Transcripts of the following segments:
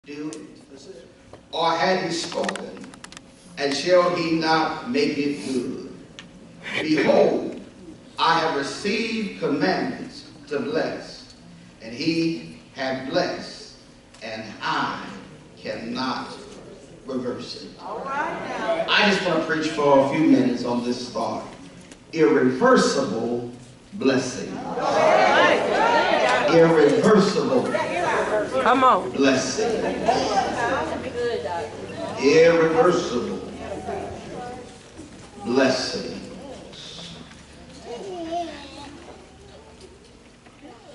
do it? Or had he spoken, and shall he not make it good? Behold, I have received commandments to bless, and he hath blessed, and I cannot reverse it. All right now. I just want to preach for a few minutes on this thought. Irreversible blessing. Irreversible blessing. Irreversible blessing.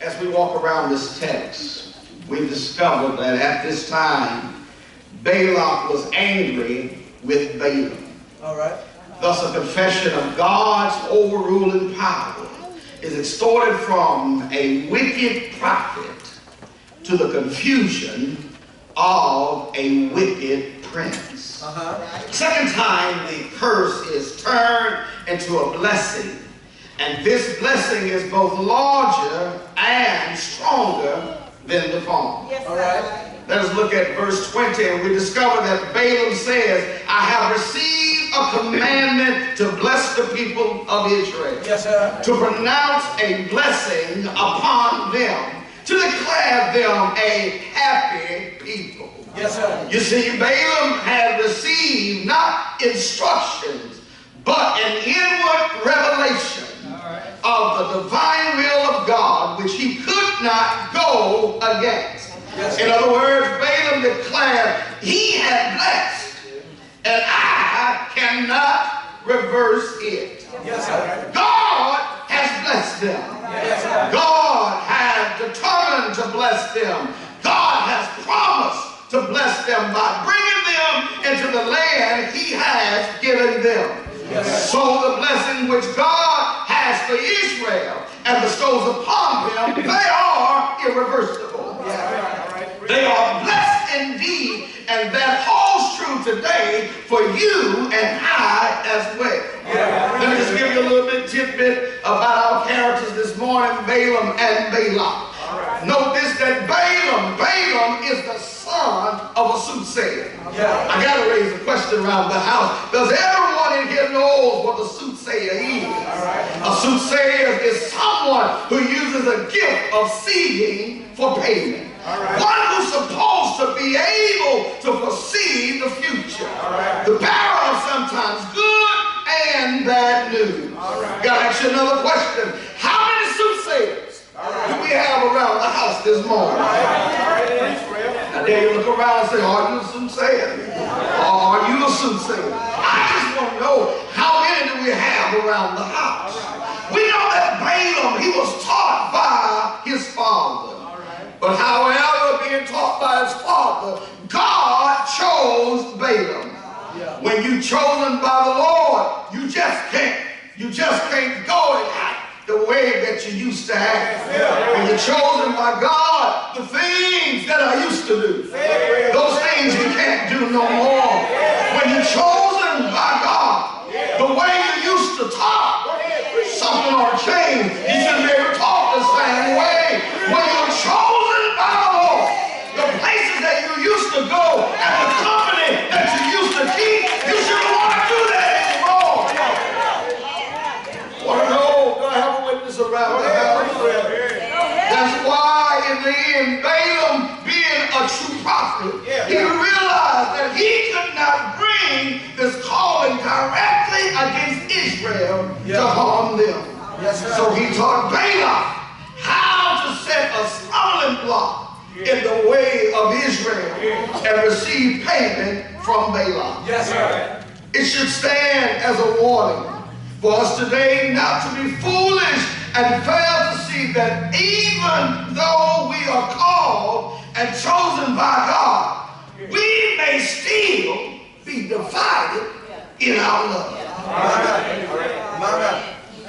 As we walk around this text, we've discovered that at this time, Balak was angry with Balaam. All right. Thus, a confession of God's overruling power is extorted from a wicked prophet to the confusion of a wicked prince. Second time, the curse is turned into a blessing. And this blessing is both larger and stronger than the former. Yes, all right. Let us look at verse 20, and we discover that Balaam says, I have received a commandment to bless the people of Israel. Yes, sir. To pronounce a blessing upon them, to declare them a happy people. Yes, sir. You see, Balaam had received not instructions, but an inward revelation of the divine will of God, which he could not go against. Yes, in other words, Balaam declared, he had blessed, and I cannot reverse it. Yes, sir. God has blessed them. Yes, sir. God has determined to bless them. God has promised to bless them by bringing them into the land he has given them. Yes. So the blessing which God has for Israel and bestows upon them, they are irreversible. Yeah. They are blessed indeed, and that holds true today for you and I as well. Yeah. Let me just give you a little bit tidbit about our characters this morning, Balaam and Balak. Right. Note this, that Balaam is the son of a soothsayer. Yeah. I got to raise a question around the house. Does everyone in here knows what a soothsayer is? Right. A soothsayer is someone who uses a gift of seeing for payment. Right. One who's supposed to be able to foresee the future. Right. The bearer of sometimes good and bad news. Right. Got to ask you another question. How many soothsayers do we have around the house this morning? Now dare you look around and say, are you a soothsayer? Or are you a soothsayer? I just want to know, how many do we have around the house? We know that Balaam, he was taught by his father. But however, being taught by his father, God chose Balaam. Yeah. When you're chosen by the Lord, you just can't go and act the way that you used to act. Yeah. When you're chosen by God, the things that I used to do, those things you can't do no more. When you're chosen by God, the way you used to talk, something ought to change. You shouldn't be able to talk the same way. When you're chosen by the Lord, the places that you used to go and the company that you used to keep, you shouldn't want to do that anymore. Want to know? Do I have a witness around the house? That's why in the end, Balaam, being a true prophet, he realized that he could not bring this calling directly against Israel to harm them. So he taught Balak how to set a stumbling block in the way of Israel and receive payment from Balak. Yes, sir. It should stand as a warning for us today not to be foolish and fail to see that even though we are called and chosen by God, we may still be divided in our love.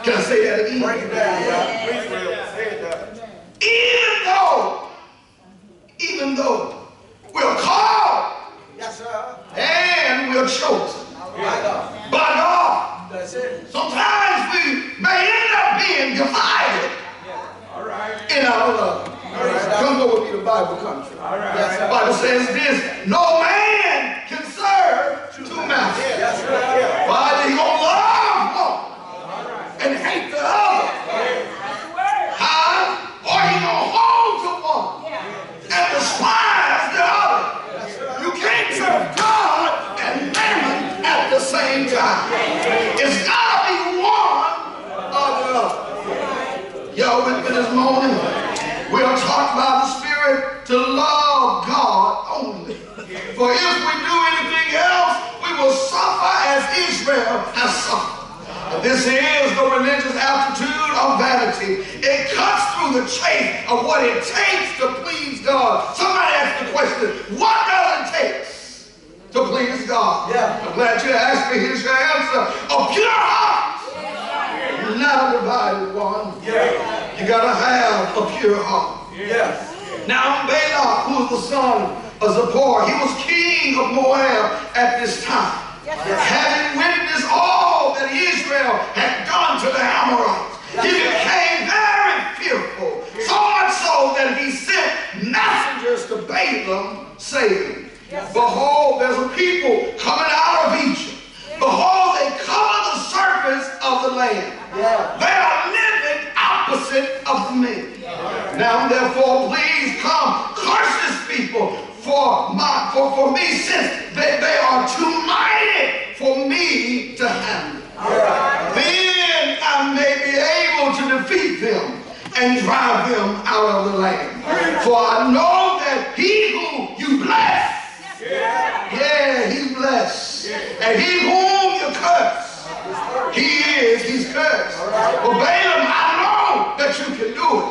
Can I say that again? Break it down. Even though we're called, yes, sir, and we're chosen by God, that's it. Sometimes we may end up being divided in our love. Come go with me to Bible country. The Bible says this, only. For if we do anything else, we will suffer as Israel has suffered. And this is the religious aptitude of vanity. It cuts through the chase of what it takes to please God. Somebody asked the question, what does it take to please God? I'm glad you asked me. Here's your answer. A pure heart. Not a divided one. You got to have a pure heart. Now Balak, who was the son of Zippor, he was king of Moab at this time. Having witnessed all that Israel had done to the Amorites, he became very fearful, so much so that he sent messengers to Balaam, saying, behold, there's a people coming out of Egypt. Behold, they cover the surface of the land. They are living opposite of me. Now therefore, please come, curse this people for me, since they are too mighty for me to handle. Then I may be able to defeat them and drive them out of the land. For I know that he who you bless, he bless. And he whom you curse, he's cursed. But Balaam, I know that you can do it.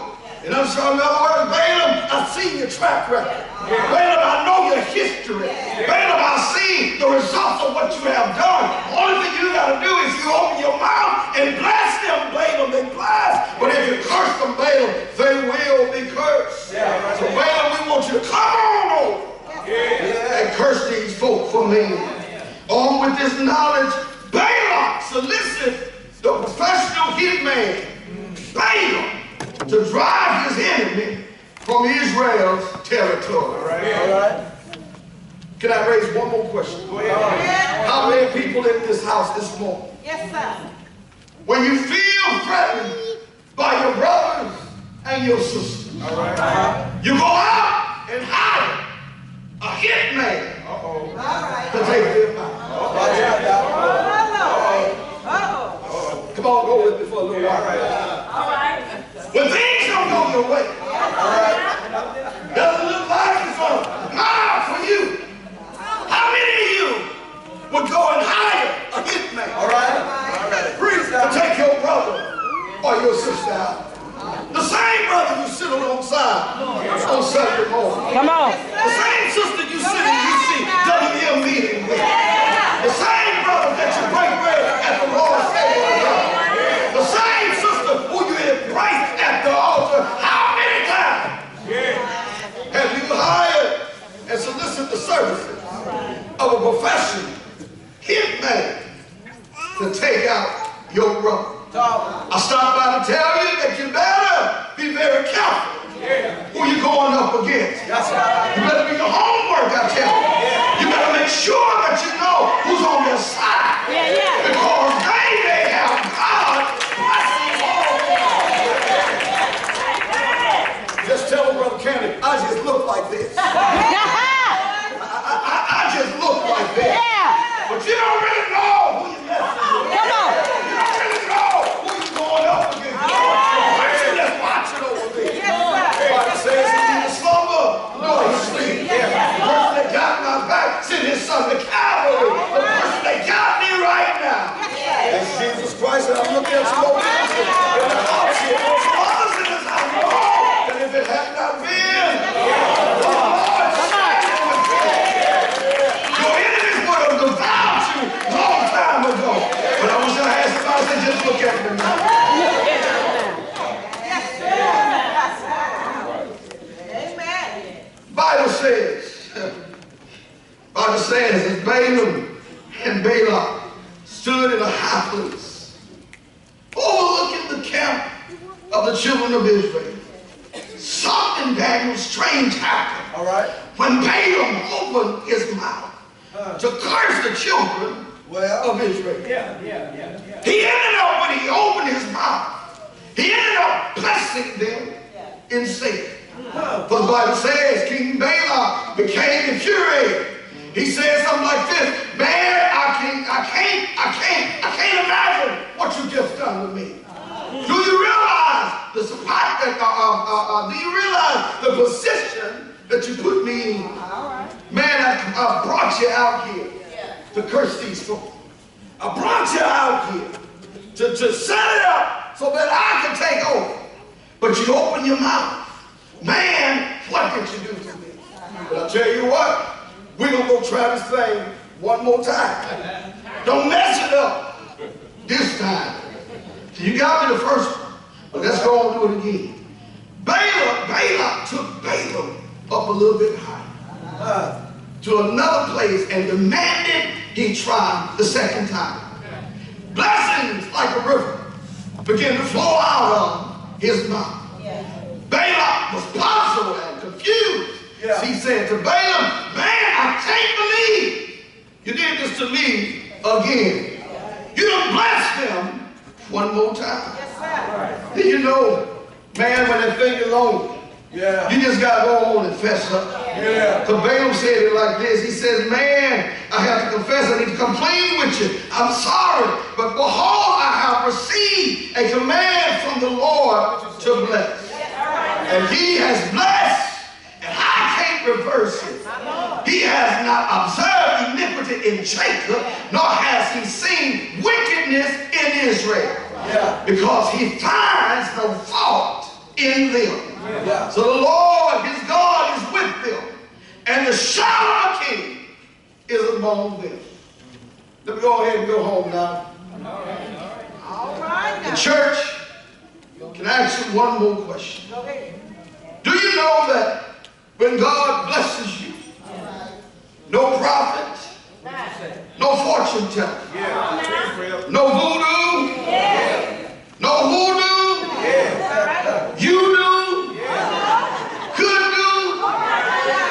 In other words, Balaam, I've seen your track record. Balaam, I know your history. Balaam, I've seen the results of what you have done. Only thing you got to do is you open your mouth and bless them, Balaam, they bless. But if you curse them, Balaam, they will be cursed. So Balaam, we want you to come on over and curse these folk for me. On with this knowledge, Balak solicits the professional hitman, Balaam, to drive his enemy from Israel's territory. All right. Can I raise one more question? How many people in this house this morning? Yes, sir. When you feel threatened by your brothers and your sisters, you go out and hire a hitman to take them out. Come on, go with me for a little while. When things don't go your way, doesn't look like it's a mile for you. How many of you would go and hire a hitman to take your brother or your sister out? The same brother you sit alongside on Sunday morning. Come on. The same sister you sit in WM meeting with. The same brother that you break bread at the Lord's table with. The same sister who you embrace at the altar. How many times have you hired and solicited the services of a professional hitman to take out your brother? I stopped by to tell you that you better be very careful who you're going up against. You better do your homework, I tell you. You better make sure that you know who's on your side. Because they may have God blessing on. Just tell them, Brother Candy, I just look like this. I just look like this. But you don't really know who you're messing with. Come on. You don't really know who you're going up against. The person that's watching over me. The Bible says he neither slumber nor he sleep. The person that got my back sent his son to Calvary. The person that got me right now. It's Jesus Christ, and I'm looking at you over there. In the house here, there's others in this house. I know that if it had not been the Lord standing with me, your enemies would have devoured you long time ago. But I wish I had somebody to just look at me now. Bible says that Balaam and Balak stood in a high place, overlooking the camp of the children of Israel. Something, Daniel, strange happened. All right. When Balaam opened his mouth to curse the children of Israel. He ended up, when he opened his mouth, he ended up blessing them in sin. For the Bible says King Balak became infuriated. He said something like this: man, I can't imagine what you just done to me. Do you realize do you realize the position that you put me in? I brought you out here to curse these folk. I brought you out here to set it up so that I can take over. But you open your mouth. Man, what did you do to me? But I'll tell you what, we're going to go try this thing one more time. Don't mess it up this time. So you got me the first one, but let's go on and do it again. Balak took Balaam up a little bit higher to another place and demanded he try the second time. Blessings like a river began to flow out of his mouth. Balak was puzzled and confused. He said to Balaam, man, I can't believe you did this to me again. You done blessed them one more time. Then you know, man, when that thing is on, you just got to go on and fess up. So Balaam said it like this. He says, man, I have to confess, I need to come clean with you. I'm sorry, but behold, I have received a command from the Lord to bless. And he has blessed, and I can't reverse it. He has not observed iniquity in Jacob, nor has he seen wickedness in Israel. Because he finds no fault in them. So the Lord, his God, is with them, and the shadow of a king is among them. Let me go ahead and go home now. All right. The church can ask you one more question. Do you know that when God blesses you, no prophet, no fortune teller, no voodoo, no hoodoo, you do, could do,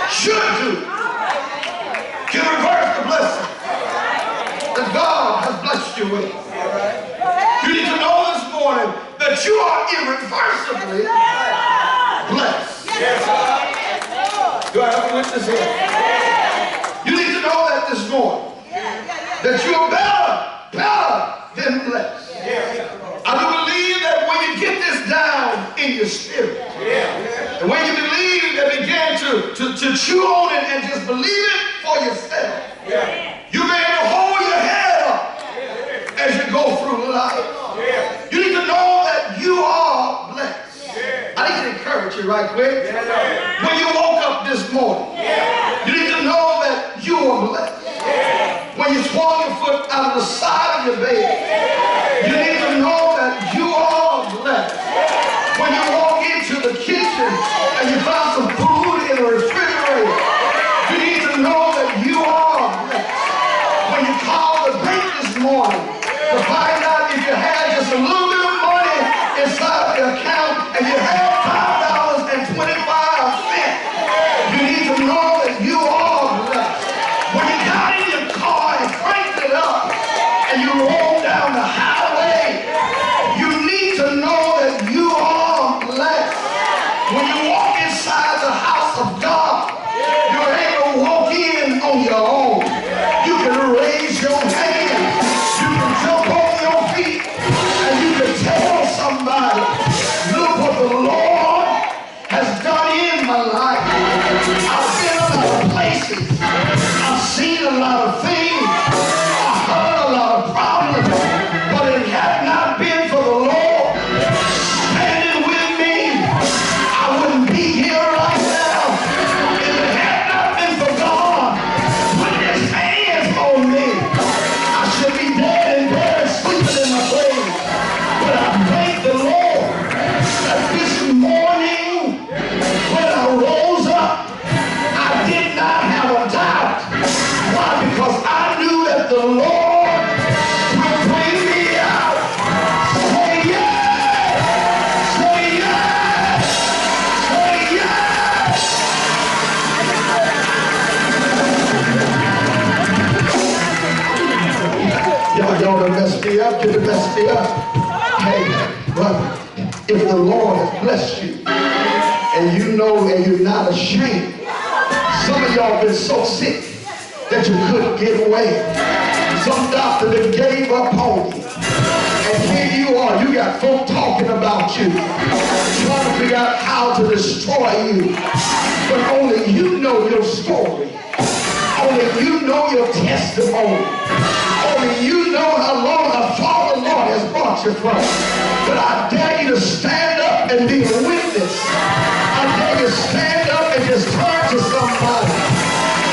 should do, can reverse the blessing that God has blessed you with. You need to know this morning that you are irreversibly blessed. Do I have a witness here? You need to know that this morning, that you're better than blessed. I do believe that when you get this down in your spirit, and when you believe and begin to chew on it and just believe it for yourself, you'll be able to hold your head up as you go through life. You need to know that you are blessed. I need to encourage you right quick. When you woke up this morning, you need to know that you are blessed. When you swung your foot out of the side of your bed, you need to know that you are blessed. When you walk into the kitchen and you find some food in the refrigerator, you need to know that you are blessed. When you call the bank this morning to find out if you had just a little bit of money inside the account and you had $5.25, you need to know that you are blessed. When you got in your car and cranked it up and you rolled down the highway, you need to know that you are blessed. When you walk inside the house of God, you're able to walk in on your own. You can raise your hand, you can jump on your feet, and you can tell somebody, look what the Lord has done in my life. I've been a lot of places, I've seen a lot of things, I've heard a lot of problems, but it had not been for the Lord standing with me, I wouldn't be here right now. If it had not been for God putting his hands on me, I should be dead and buried, sleeping in my grave. But I thank the Lord that this morning when I rose up, I did not have a doubt. Why? Because I knew that the Lord will bring me out. Say yes! Say yes! Say yes! Y'all done messed me up. You done messed me up. Hey, but if the Lord has blessed you, and you know and you're not ashamed, some of y'all been so sick that you couldn't get away. Some doctor that gave up on you. And here you are, you got folk talking about you, trying to figure out how to destroy you. But only you know your story. Only your testimony. Only you know how long how far the Lord has brought you from. But I dare you to stand up and be a witness. I dare you to stand up and just turn to somebody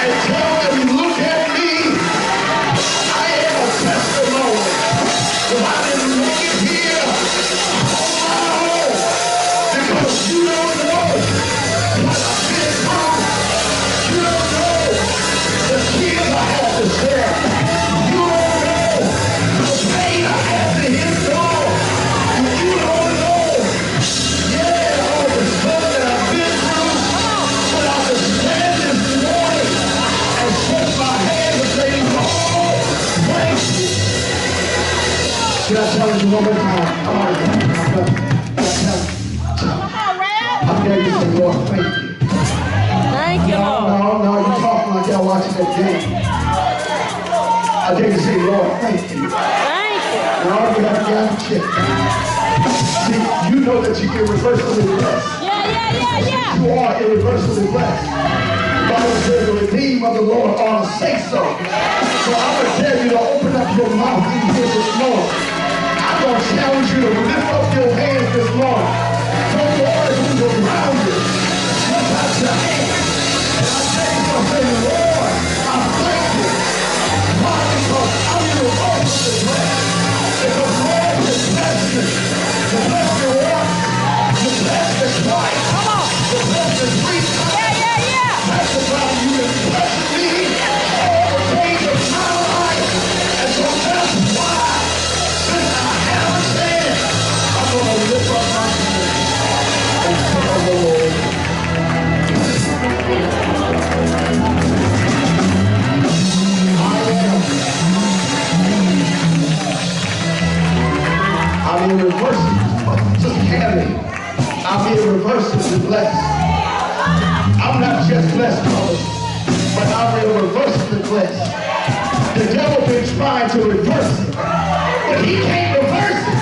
and tell them, look at me. I am a testimony. If I didn't make it here on my own, because you don't know what I've been through. You don't know the tears I had to shed. You don't know the pain I had to endure. You don't know, all the stuff that I've been through. But I can stand this morning and shake my hands and say, Lord, thank you. Can I tell you one more time? Come on, I'm there to say, Lord, thank you. Thank you, Lord. No, you're talking like y'all watching that game. I dare you to say, Lord, thank you. Thank you. No, you have to get out of check. See, you know that you get irreversibly blessed. Yeah. You are irreversibly blessed. The Bible says the redeemed of the Lord ought to say so. So I'm going to tell you to open up your mouth in here this morning. I'm going to challenge you to lift up your hands this morning. Don't worry who's around you. Lift out your hands. And I tell you something, Lord, I thank you. Why? Because I'm irreversibly blessed. Because Lord, you blessed me. You blessed me once. You blessed me twice. Come on. You blessed me 3 times. Yeah. That's why you have blessed me all the days of my life. And so that's why, since I have a chance, I'm going to lift up my hands and tell the Lord. I'm irreversibly, just carry. I'm irreversibly blessed. I'm not just blessed, brother, but I'm irreversibly blessed. The devil been trying to reverse it, but he can't reverse it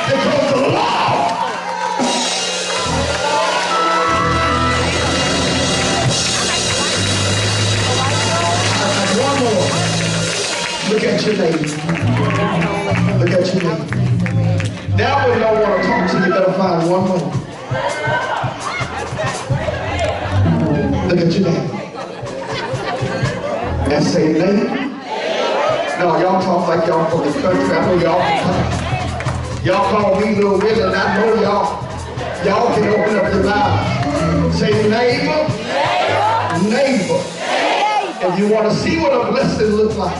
because the law. One more. Look at your neighbor. Look at your neighbor. Now when you don't want to talk to you, better find one more. Look at your neighbor. And say, neighbor. No, y'all talk like y'all from the country. I know y'all can talk. Y'all call me Little Willie, and I know y'all can open up your mouth. Say, neighbor. Neighbor. If you want to see what a blessing looks like,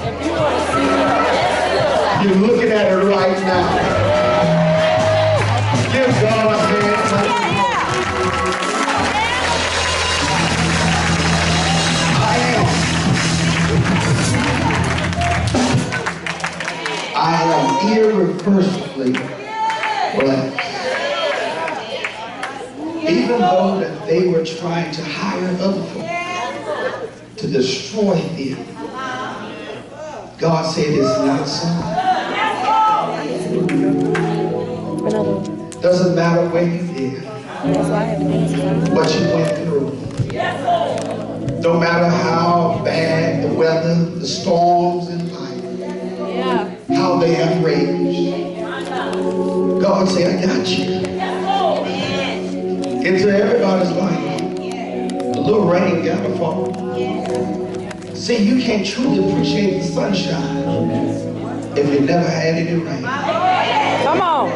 you're looking at it right now. Give God a hand. I am irreversibly blessed. Even though that they were trying to hire other folk to destroy him, God said it's not so. Doesn't matter where you live, what you went through. No matter how bad the weather, the storms in life, how they have raged, God said, I got you. Into everybody's life, a little rain gotta fall. See, you can't truly appreciate the sunshine if you never had any rain. Come on.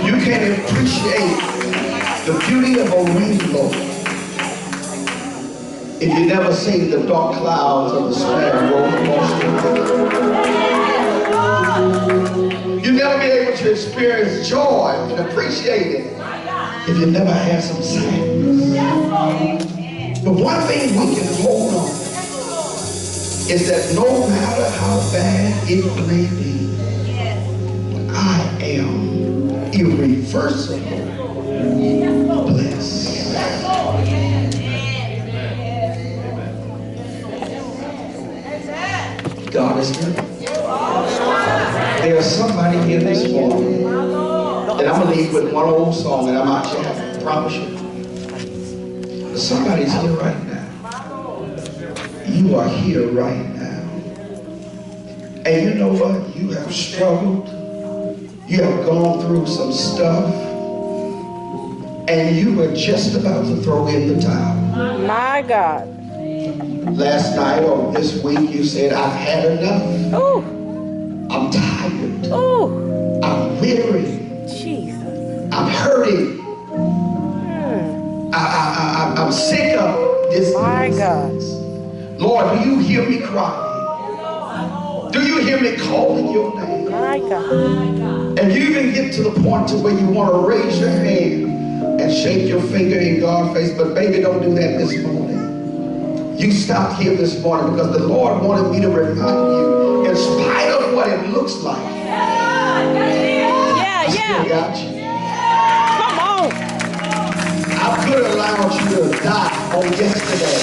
You can't appreciate the beauty of a rainbow if you never seen the dark clouds of the storm roll across your. You'll never be able to experience joy and appreciate it if you never had some sadness. But one thing we can hold on is that no matter how bad it may be, I am irreversibly blessed. God is good. There's somebody here this morning, and I'm going to leave with one old song, and I'm out here, I promise you. Somebody's here right now. you are here right now. And you know what? You have struggled. You have gone through some stuff. And you were just about to throw in the towel. My God. Last night or this week you said, I've had enough. Ooh. I'm tired. Ooh. I'm weary. Jesus. I'm hurting. I'm sick of this. My God. Lord, do you hear me crying? Do you hear me calling your name? My God. And you even get to the point to where you want to raise your hand and shake your finger in God's face, but baby, don't do that this morning. You stopped here this morning because the Lord wanted me to remind you, in spite of what it looks like, I still got you. Come on. I could have allowed you to die on yesterday,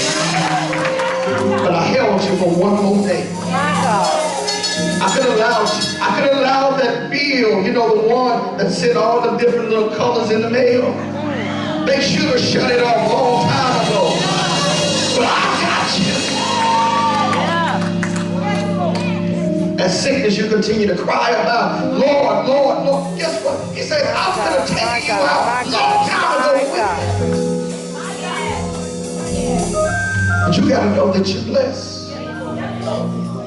but I held you for one more day. My God. I could allow that bill, you know, the one that sent all the different little colors in the mail. They should have shut it off a long time ago. But I got you. As sickness you continue to cry about, Lord, Lord, Lord. Guess what? He said, I'm going to take you out a long time ago. But you got to know that you're blessed.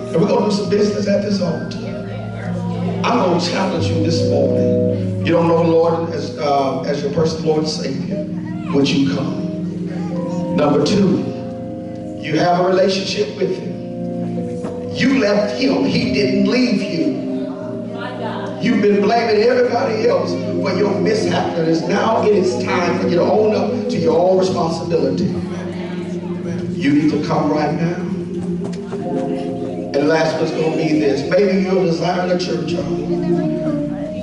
And we're going to do some business at this altar. I'm going to challenge you this morning. You don't know the Lord as your personal Lord and Savior. Would you come? Number two, you have a relationship with Him. You left Him. He didn't leave you. You've been blaming everybody else for your mishaps. Now it is time for you to own up to your own responsibility. You need to come right now. And last one's going to be this. Maybe you're desiring a church home.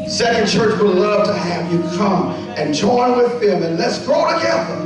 Second Church would love to have you come and join with them, and let's grow together.